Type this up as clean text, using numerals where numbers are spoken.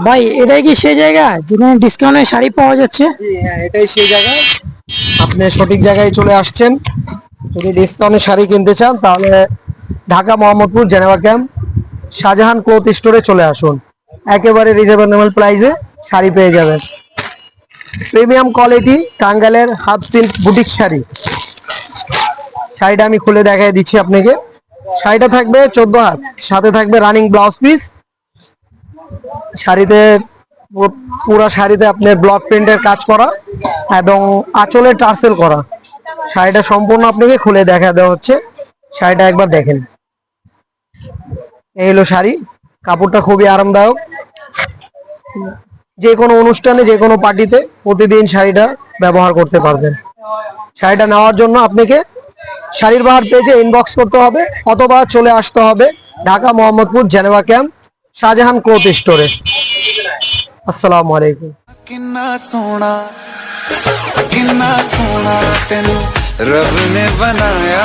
ভাই এটাই কি সেই জায়গা যেখানে ডিসকাউন্টে শাড়ি পাওয়া যাচ্ছে? জি হ্যাঁ, এটাই সেই জায়গা। আপনি সঠিক জায়গায় চলে আসছেন। যদি ডিসকাউন্টে শাড়ি কিনতে চান তাহলে Dhaka Mohammadpur Geneva camp Shahjahan cloth স্টোরে চলে আসুন। একেবারে রিজনেবল প্রাইসে শাড়ি পেয়ে যাবেন। প্রিমিয়াম কোয়ালিটি টাঙ্গাইলের হাফ সিল্ক বুটিক শাড়ি। শাড়িটা আমি খুলে দেখাই দিচ্ছি আপনাকে। শাড়িটা থাকবে 14 হাত, সাথে থাকবে রানিং ব্লাউজ পিস। শাড়িতে পুরো শাড়িতে আপনার ব্লক প্রিন্টের কাজ করা এবং আঁচলে টার্সেল করা। শাড়িটা সম্পূর্ণ আপনাকে খুলে দেখা দেওয়া হচ্ছে। শাড়িটা একবার দেখেন। এই হলো শাড়ি। কাপড়টা খুবই আরামদায়ক। যে কোনো অনুষ্ঠানে, যে কোনো পার্টিতে প্রতিদিন শাড়িটা ব্যবহার করতে পারবেন। শাড়িটা নেওয়ার জন্য আপনাকে শাড়ির বাহার পেজে ইনবক্স করতে হবে অথবা চলে আসতে হবে Dhaka Mohammadpur Geneva camp Shahjahan cloth স্টোরে। अस्सलाम वालेकुम। किन्ना सोना तेनू रब ने बनाया।